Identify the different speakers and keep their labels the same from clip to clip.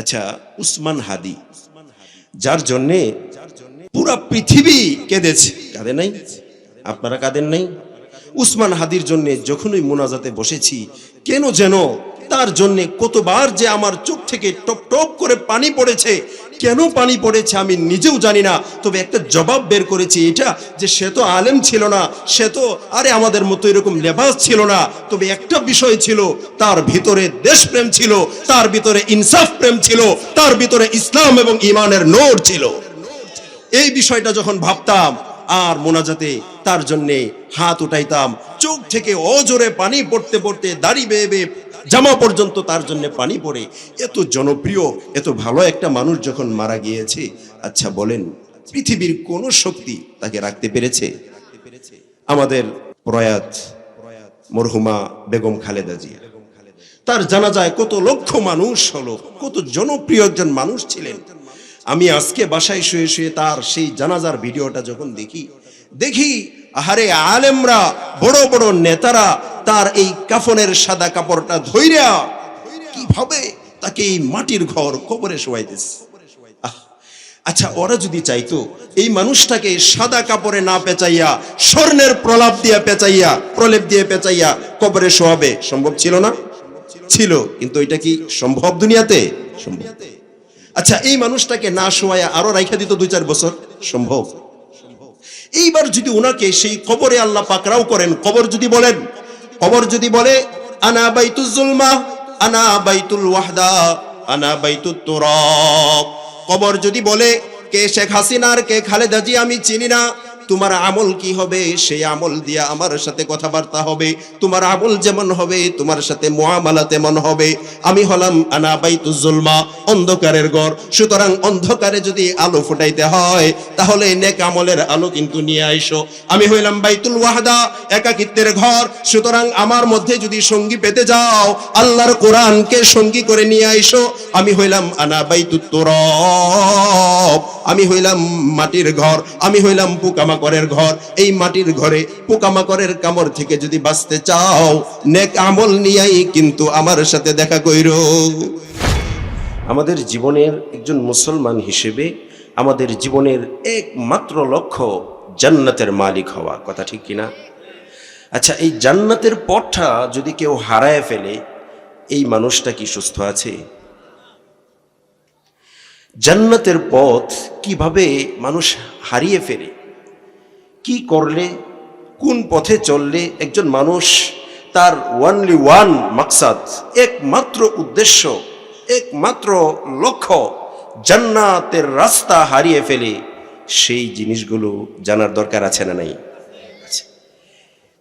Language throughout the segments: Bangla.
Speaker 1: আচ্ছা, উসমান হাদি, যার জন্যে পুরা পৃথিবী কেঁদেছে, কাঁদে নাই? আপনারা কাঁদেন নাই? উসমান হাদির জন্য যখনই মোনাজাতে বসেছি, কেন যেন তার জন্য কতবার যে আমার চোখ থেকে টপ টপ করে পানি পড়েছে। কেন পানি পড়েছে আমি নিজেও জানি না, তবে একটা জবাব বের করেছি, এটা যে সে তো আলেম ছিল না, সে তো আমাদের মতো এরকম লেবাস ছিল না, তবে একটা বিষয় ছিল, তার ভিতরে দেশপ্রেম ছিল, তার ভিতরে ইনসাফ প্রেম ছিল, তার ভিতরে ইসলাম এবং ঈমানের নূর ছিল। এই বিষয়টা যখন ভাবতাম আর মোনাজাতে তার জন্য হাত উঠাইতাম, চোখ থেকে অজোরে পানি পড়তে পড়তে দাড়ি বেয়ে বেয়ে জামা পর্যন্ত তার জন্য পানি পড়ে। এত জনপ্রিয়, এত ভালো একটা মানুষ যখন মারা গিয়েছে, আচ্ছা বলেন পৃথিবীর কোন শক্তি তাকে রাখতে পেরেছে? আমাদের প্রয়াত মরহুমা বেগম খালেদা জিয়া, তার জানাজায় কত লক্ষ মানুষ হলো, কত জনপ্রিয় একজন মানুষ ছিলেন। আমি আজকে বাসায় শুয়ে শুয়ে তার সেই জানাজার ভিডিওটা যখন দেখি আহারে আলেমরা, বড় বড় নেতারা তার এই কাফনের সাদা কাপড়টা ধইরা কিভাবে তাকে এই মাটির ঘর কবরে শোয়াইতেছে। আচ্ছা, ওরা যদি চাইতো এই মানুষটাকে সাদা কাপড়ে না পেঁচাইয়া স্বর্ণের প্রলেপ দিয়ে পেঁচাইয়া কবরে শোয়াবে, সম্ভব ছিল না? ছিল, কিন্তু এটা কি সম্ভব দুনিয়াতে? সম্ভব। আচ্ছা, এই মানুষটাকে না শোয়ায়া আরো রাইখা দিত 2-4 বছর, সম্ভব? এইবার যদি উনাকে সেই কবরে আল্লাহ পাকরাও করেন, কবর যদি বলে আনা বাইতুল জুলমা, আনা বাইতুল ওয়াহদা, আনা বাইতুত তুরাব, কবর যদি বলে কে শেখ হাসিনার কে খালেদা জি আমি চিনি না, তোমার আমল কি হবে সেই আমল দিয়া আমার সাথে কথাবার্তা হবে, তোমার আমল যেমন হবে তোমার সাথে মুআমালা তেমন হবে। আমি হলাম আনা বাইতুল জুলমা, অন্ধকারের ঘর, সুতরাং অন্ধকারে যদি আলো ফুটাইতে হয় তাহলে নেক আমলের আলো কিন্তু নিয়ে আইসো। আমি হইলাম বাইতুল ওয়াহদা, একাকিত্বের ঘর, সুতরাং আমার মধ্যে যদি সঙ্গী পেতে যাও আল্লাহর কোরআনকে সঙ্গী করে নিয়ে আইসো। আমি হইলাম আনা বাইতুত তুরাব, আমি হইলাম মাটির ঘর, আমি হইলাম পোকামাকড়ের ঘর। এই মাটির ঘরে পোকামাকড়ের কামড় থেকে যদি বাঁচতে চাও নেক আমল নিয়েই কিন্তু আমার সাথে দেখা কইরো। আমাদের জীবনের একজন মুসলমান হিসেবে আমাদের জীবনের একমাত্র লক্ষ্য জান্নাতের মালিক হওয়া, কথা ঠিক কিনা? আচ্ছা, এই জান্নাতের পথটা যদি কেউ হারায় ফেলে, এই মানুষটা কি সুস্থ আছে? জান্নাতের পথ কিভাবে মানুষ হারিয়ে ফেলে, কি করলে, কোন পথে চললে একজন মানুষ তার ওয়ানলি ওয়ান মাকসাদ, একমাত্র উদ্দেশ্য, একমাত্র লক্ষ্য জান্নাতের রাস্তা হারিয়ে ফেলে, সেই জিনিসগুলো জানার দরকার আছে না নাই?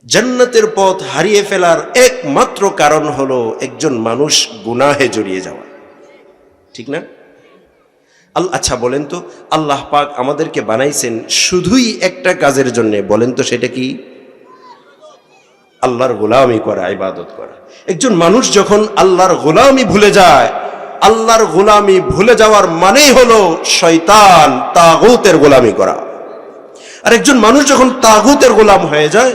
Speaker 1: জান্নাতের পথ হারিয়ে ফেলার একমাত্র কারণ হলো একজন মানুষ গুনাহে জড়িয়ে যাওয়া, ঠিক না? আচ্ছা বলেন তো, আল্লাহ পাক আমাদেরকে বানাইছেন শুধুই একটা কাজের জন্য, বলেন তো সেটা কি? আল্লাহর গোলামি করা, ইবাদত করা। একজন মানুষ যখন আল্লাহর গোলামি ভুলে যায়, আল্লাহর গোলামি ভুলে যাওয়ার মানেই হলো শয়তান তাগুতের গোলামি করা। আর একজন মানুষ যখন তাগুতের গোলাম হয়ে যায়,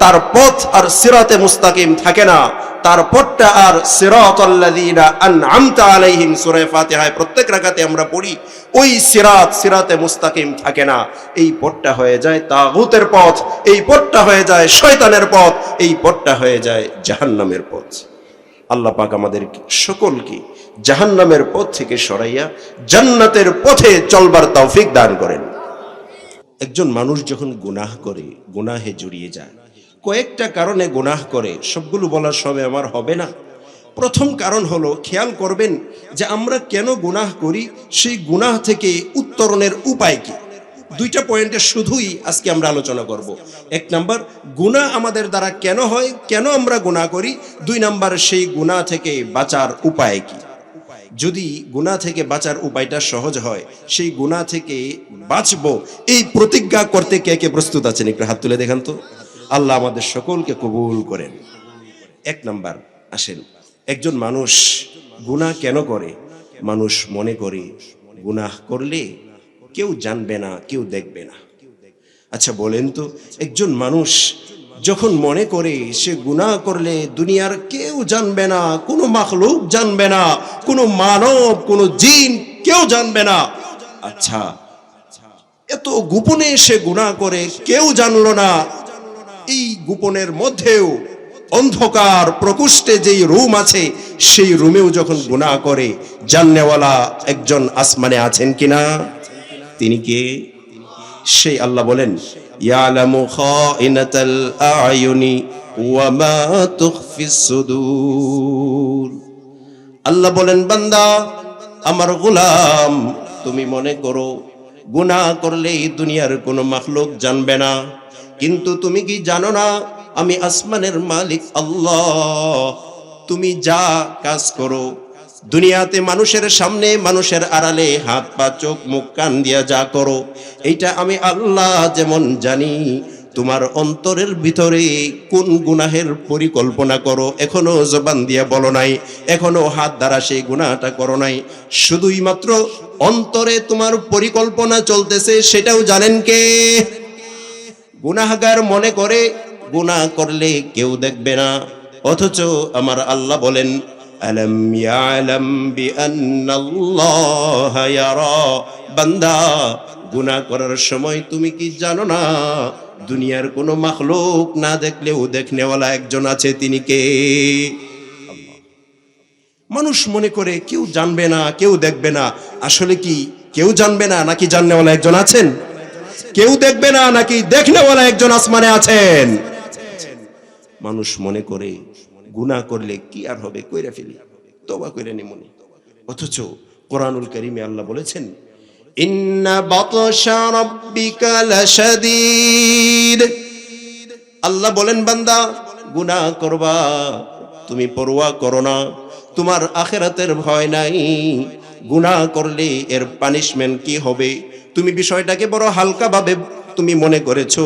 Speaker 1: তার পথ আর সিরাতে মুস্তাকিম থাকে না, তার পথটা আর সিরাতাল্লাযীনা আনআমতা আলাইহিম, সূরা ফাতিহায় প্রত্যেক রাকাতে আমরা পড়ি, ওই সিরাতে মুস্তাকিম থাকে না। এই পথটা হয়ে যায় তাগুতের পথ, এই পথটা হয়ে যায় শয়তানের পথ, এই পথটা হয়ে যায় জাহান্নামের পথ। আল্লাহ পাক আমাদের সকলকে জাহান্নামের পথ থেকে সরাইয়া জান্নাতের পথে চলবার তৌফিক দান করেন। একজন মানুষ যখন গুনাহ করে, গুনাহে জড়িয়ে যায়, কয়েকটা কারণে গুনাহ করে, সবগুলো বলার সময় আমার হবে না। প্রথম কারণ হলো, খেয়াল করবেন যে আমরা কেন গুনাহ করি, সেই গুনাহ থেকে উত্তরণের উপায় কি। 2টা পয়েন্টে শুধুই আজকে আমরা আলোচনা করব। 1 নাম্বার, গুনাহ আমাদের দ্বারা কেন হয়, কেন আমরা গুনাহ করি। 2 নাম্বার, সেই গুনাহ থেকে বাঁচার উপায় কি। যদি গুনাহ থেকে বাঁচার উপায়টা সহজ হয়, সেই গুনাহ থেকে বাঁচবো এই প্রতিজ্ঞা করতে কে কে প্রস্তুত আছেন? একটু হাত তুলে দেখান তো। আল্লাহ আমাদের সকলকে কবুল করেন। 1 নাম্বার, আসেন, একজন মানুষ গুনাহ কেন করে? মানুষ মনে করে গুনাহ করলে কেউ জানবে না, কেউ দেখবে না। আচ্ছা বলেন তো, একজন মানুষ যখন মনে করে সে গুনাহ করলে দুনিয়ার কেউ জানবে না, কোনো মাখলুক জানবে না, কোনো মানব, কোনো জিন কেউ জানবে না। আচ্ছা, এত গোপনে সে গুনাহ করে কেউ জানলো না, এই গোপনের মধ্যেও অন্ধকার প্রকোষ্ঠে যেই রুম আছে সেই রুমেও যখন গুনাহ করে, জাননেওয়ালা একজন আসমানে আছেন কিনা? তিনি কে? সেই আল্লাহ বলেন, ইয়ালামু খাইনাতাল আয়ুনি ওয়া মা তুখফিস সুদূর। আল্লাহ বলেন, বান্দা আমার গোলাম, তুমি মনে করো গুনাহ করলে এই দুনিয়ার কোনো মাখলুক জানবে না, কিন্তু তুমি কি জানো না আমি আসমানের মালিক আল্লাহ। তুমি যা কাজ করো দুনিয়াতে, মানুষের সামনে, মানুষের আড়ালে, হাত পা চোখ মুখ কান দিয়া যা করো, এইটা আমি আল্লাহ যেমন জানি। তোমার অন্তরের ভিতরে কোন গুনাহের পরিকল্পনা করো এখনো জবান দিয়া বলো নাই, এখনো হাত দ্বারা সেই গুনাহটা করো নাই, শুধুই মাত্র অন্তরে তোমার পরিকল্পনা চলতেছে, সেটাও জানেন কে? গুনাহগার মনে করে গুনাহ করলে কেউ দেখবে না, অথচ আমার আল্লাহ বলেন, আলাম ইয়ালাম বিআন্নাল্লাহা ইয়ারা। বান্দা, গুনাহ করার সময় তুমি কি জানো না দুনিয়ার কোনো মাখলুক না দেখলেও দেখনেওয়ালা একজন আছে, তিনি কে? আল্লাহ। মানুষ মনে করে কেউ জানবে না, কেউ দেখবে না, আসলে কি কেউ জানবে না নাকি জাননেওয়ালা একজন আছেন? কেউ দেখবে না নাকি দেখনেওয়ালা একজন আসমানে আছেন? মানুষ মনে করে গুনাহ করলে কি আর হবে, কইরা ফেলি, তওবা কইরা নিমুনি। অথচ কোরআনুল কারীমে আল্লাহ বলেছেন, ইন্না বাতশা রাব্বিকা লাশাদীদ। আল্লাহ বলেন, বান্দা গুনাহ করবা, তুমি পরোয়া করো না, তোমার আখিরাতের ভয় নাই, গুনাহ করলে এর পানিশমেন্ট কি হবে তুমি বিষয়টাকে বড় হালকা ভাবে তুমি মনে করেছো,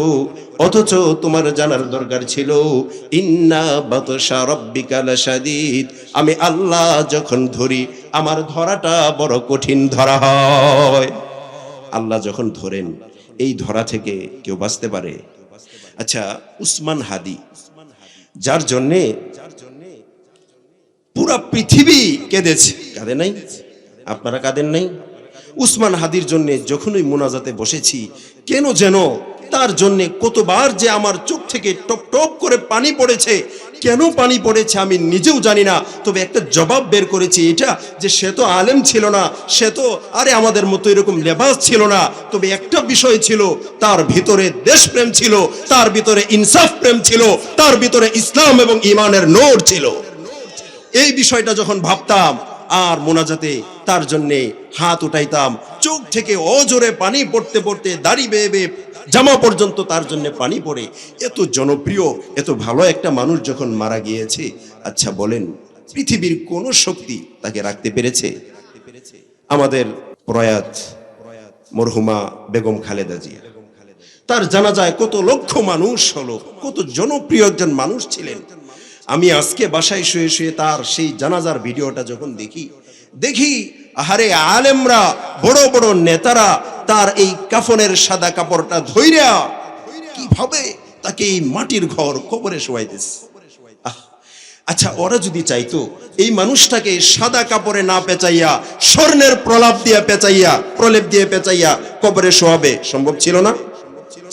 Speaker 1: অথচ তোমার জানার দরকার ছিল ইন্না বাতশা রাব্বিকা লাশাদীদ। আমি আল্লাহ যখন ধরি, আমার ধরাটা বড় কঠিন ধরা হয়। আল্লাহ যখন ধরেন, এই ধরা থেকে কেউ বাঁচতে পারে? আচ্ছা, উসমান হাদি, যার জন্যে পুরা পৃথিবী কেঁদেছে, কাঁদে নাই? আপনারা কাঁদেন নাই? উসমান হাদির জন্য যখনই মুনাজাতে বসেছি, কেন যেন তার জন্য কতবার যে আমার চোখ থেকে টপ টপ করে পানি পড়েছে। কেন পানি পড়েছে আমি নিজেও জানি না, তবে একটা জবাব বের করেছি, এটা যে সে তো আলেম ছিল না, সে তো আরে আমাদের মতো এরকম লেবাস ছিল না, তবে একটা বিষয় ছিল, তার ভিতরে দেশপ্রেম ছিল, তার ভিতরে ইনসাফ প্রেম ছিল, তার ভিতরে ইসলাম এবং ঈমানের নূর ছিল। এই বিষয়টা যখন ভাবতাম আর মোনাজাতে তার জন্য হাত উঠাইতাম, চোখ থেকে অজোরে পানি পড়তে পড়তে দাড়ি বেয়ে বেয়ে জামা পর্যন্ত তার জন্য পানি পড়ে। এত জনপ্রিয়, এত ভালো একটা মানুষ যখন মারা গিয়েছে, আচ্ছা বলেন পৃথিবীর কোন শক্তি তাকে রাখতে পেরেছে? আমাদের প্রয়াত মরহুমা বেগম খালেদা জিয়া, তার জানাজায় কত লক্ষ মানুষ হলো, কত জনপ্রিয় একজন মানুষ ছিলেন। আমি আজকে বাসায় শুয়ে শুয়ে তার সেই জানাজার ভিডিওটা যখন দেখি আহারে আলেমরা, বড় বড় নেতারা তার এই কাফনের সাদা কাপড়টা ধইরা কিভাবে তাকে এই মাটির ঘর কবরে শোয়াইতেছে। আচ্ছা, ওরা যদি চাইতো এই মানুষটাকে সাদা কাপড়ে না পেঁচাইয়া স্বর্ণের প্রলেপ দিয়ে পেঁচাইয়া কবরে শোয়াবে, সম্ভব ছিল না?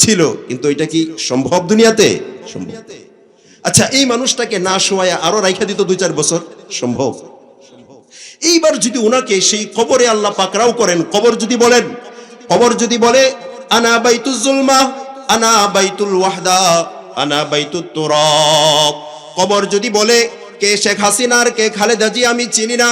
Speaker 1: ছিল, কিন্তু এটা কি সম্ভব দুনিয়াতে? সম্ভব। আচ্ছা, এই মানুষটাকে না শোয়ায়া আরো রাইখা দিত 2-4 বছর, সম্ভব? এইবার যদি উনাকে সেই কবরে আল্লাহ পাকরাও করেন, কবর যদি বলে আনা বাইতুল জুলমা, আনা বাইতুল ওয়াহদা, আনা বাইতুত তুরাব, কবর যদি বলে কে শেখ হাসিনার, কে খালেদা জি আমি চিনি না,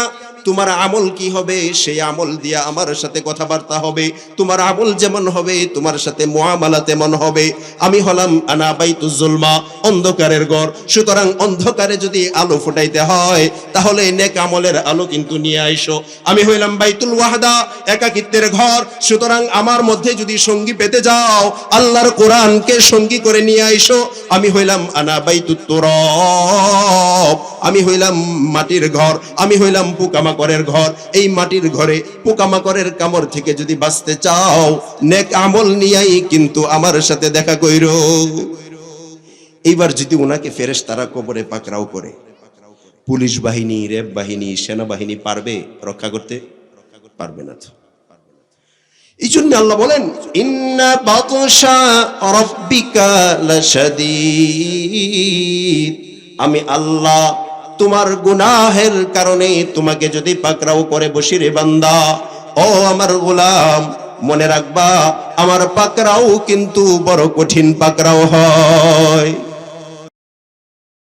Speaker 1: তোমার আমল কি হবে সেই আমল দিয়া আমার সাথে কথাবার্তা হবে, তোমার আমল যেমন হবে তোমার সাথে মুআমালা তেমন হবে। আমি হলাম আনা বাইতুল জুলমা, অন্ধকারের ঘর, সুতরাং অন্ধকারে যদি আলো ফুটাইতে হয় তাহলে নেক আমলের আলো কিন্তু নিয়ে আইসো। আমি হইলাম বাইতুল ওয়াহদা, একাকিত্বের ঘর, সুতরাং আমার মধ্যে যদি সঙ্গী পেতে যাও আল্লাহর কোরআনকে সঙ্গী করে নিয়ে আইসো। আমি হইলাম আনা বাইতুত তুরাব, আমি হইলাম মাটির ঘর, আমি হইলাম পোকামাকড়ের ঘর। এই মাটির ঘরে পোকামাকড়ের কামড় থেকে যদি বাঁচতে চাও নেক আমল নিয়েই কিন্তু আমার সাথে দেখা কইরো। এইবার যদি ওনাকে ফেরেশতারা কবরে পাকড়াও করে, পুলিশ বাহিনী, র্যাব বাহিনী, সেনাবাহিনী পারবে রক্ষা করতে? পারবে না। তো এই জন্য আল্লাহ বলেন, ইন্না বাতশা রাব্বিকা লাশাদীদ, আমি আল্লাহ তোমার গুনাহের কারণে তোমাকে যদি পাকড়াও করে বসি রে বান্দা, ও আমার গোলাম, মনে রাখবা আমার পাকড়াও কিন্তু বড় কঠিন পাকড়াও হয়।